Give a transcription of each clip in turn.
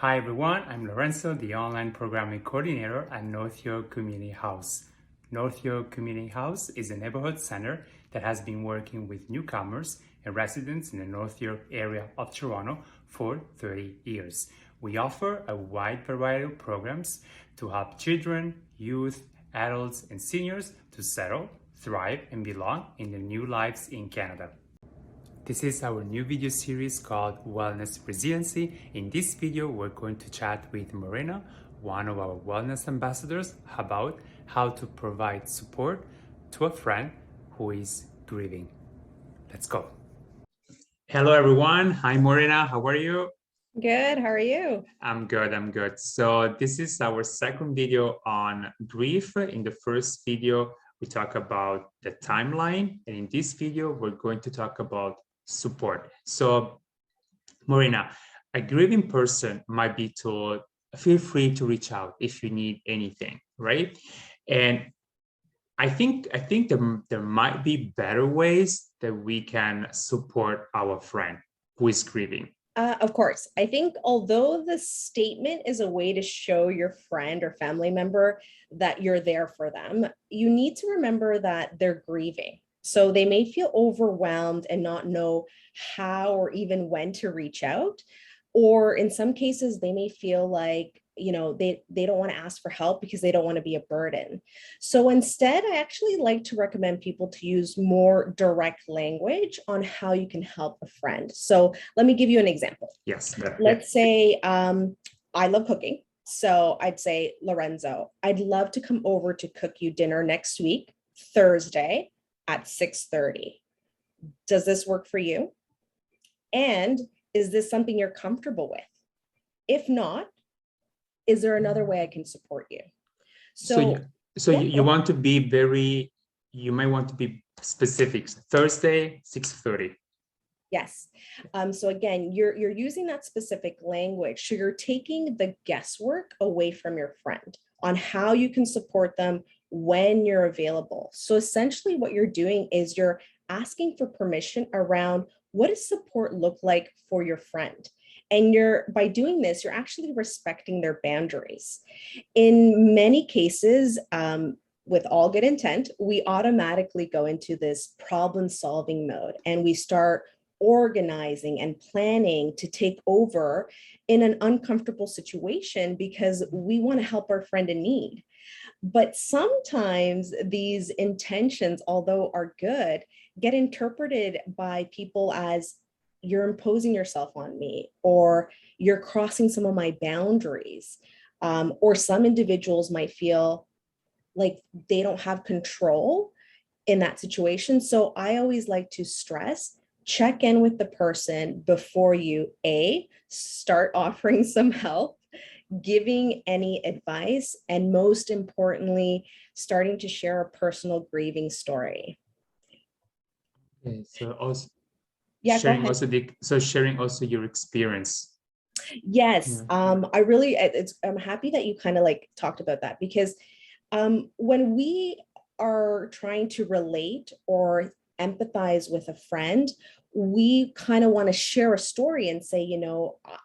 Hi everyone, I'm Lorenzo, the online programming coordinator at North York Community House. North York Community House is a neighborhood center that has been working with newcomers and residents in the North York area of Toronto for 30 years. We offer a wide variety of programs to help children, youth, adults, and seniors to settle, thrive, and belong in their new lives in Canada. This is our new video series called Wellness Resiliency. In this video, we're going to chat with Morena, one of our wellness ambassadors, about how to provide support to a friend who is grieving. Let's go. Hello, everyone. Hi, Morena. How are you? Good. How are you? I'm good. So this is our second video on grief. In the first video, we talk about the timeline. And in this video, we're going to talk about support. So, Morena, a grieving person might be told, feel free to reach out if you need anything, right? And I think there might be better ways that we can support our friend who is grieving. Of course. I think although the statement is a way to show your friend or family member that you're there for them, you need to remember that they're grieving. So they may feel overwhelmed and not know how or even when to reach out. Or in some cases, they may feel like, they don't want to ask for help because they don't want to be a burden. So instead, I actually like to recommend people to use more direct language on how you can help a friend. So let me give you an example. Yes. Let's say I love cooking. So I'd say, Lorenzo, I'd love to come over to cook you dinner next week, Thursday at 6:30. Does this work for you? And is this something you're comfortable with? If not, is there another way I can support you? So you want to be you might want to be specific. Thursday, 6:30. Yes. So again, you're using that specific language. So you're taking the guesswork away from your friend on how you can support them when you're available. So essentially what you're doing is you're asking for permission around what does support look like for your friend. And by doing this, you're actually respecting their boundaries. In many cases, with all good intent, we automatically go into this problem solving mode and we start organizing and planning to take over in an uncomfortable situation because we want to help our friend in need. But sometimes these intentions, although are good, get interpreted by people as you're imposing yourself on me, or you're crossing some of my boundaries. Or some individuals might feel like they don't have control in that situation. So I always like to stress, check in with the person before you start offering some help, giving any advice, and most importantly, starting to share a personal grieving story. Okay, so also Sharing also your experience. Yes. I'm happy that you kind of like talked about that because when we are trying to relate or empathize with a friend, we kind of want to share a story and say,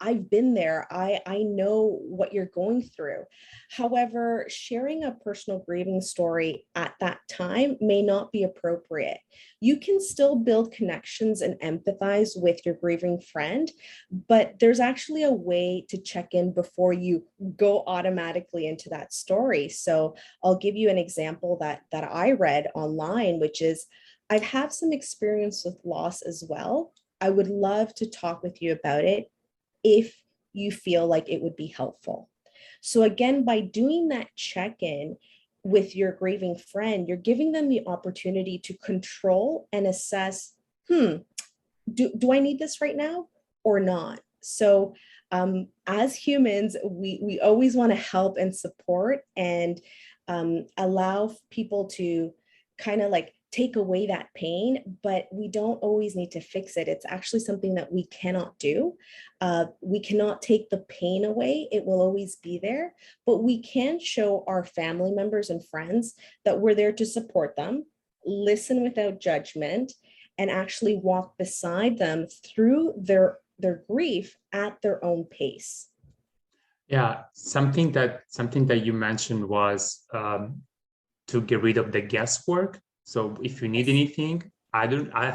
I've been there. I know what you're going through. However, sharing a personal grieving story at that time may not be appropriate. You can still build connections and empathize with your grieving friend, but there's actually a way to check in before you go automatically into that story. So I'll give you an example that I read online, which is, I've had some experience with loss as well. I would love to talk with you about it if you feel like it would be helpful. So again, by doing that check-in with your grieving friend, you're giving them the opportunity to control and assess, do I need this right now or not? So as humans, we always want to help and support and allow people to kind of like take away that pain, but we don't always need to fix it. It's actually something that we cannot do. We cannot take the pain away. It will always be there, but we can show our family members and friends that we're there to support them, listen without judgment, and actually walk beside them through their grief at their own pace. Yeah, something that you mentioned was to get rid of the guesswork. So if you need Yes. anything, I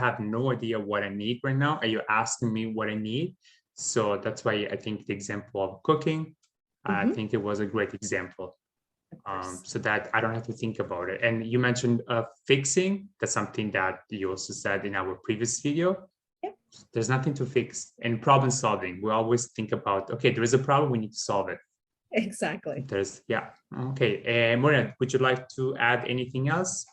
have no idea what I need right now. Are you asking me what I need? So that's why I think the example of cooking, I Mhm. think it was a great example. Of course. So that I don't have to think about it. And you mentioned fixing. That's something that you also said in our previous video. Yep. There's nothing to fix. And problem solving, we always think about, okay, there is a problem, we need to solve it. Exactly. Yeah. Okay. Morena, would you like to add anything else?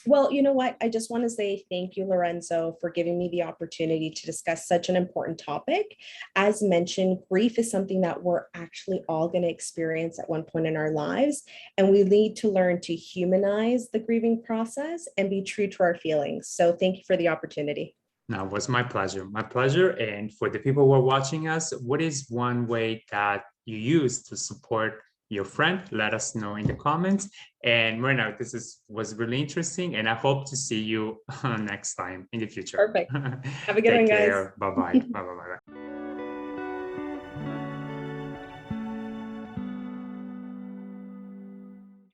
Well, you know what? I just want to say thank you, Lorenzo, for giving me the opportunity to discuss such an important topic. As mentioned, grief is something that we're actually all going to experience at one point in our lives. And we need to learn to humanize the grieving process and be true to our feelings. So thank you for the opportunity. No, it was my pleasure. My pleasure. And for the people who are watching us, what is one way that you use to support your friend? Let us know in the comments. And Morena, was really interesting, and I hope to see you next time in the future. Perfect. Have a good one, Take guys. care. Bye bye. Bye bye. Bye bye.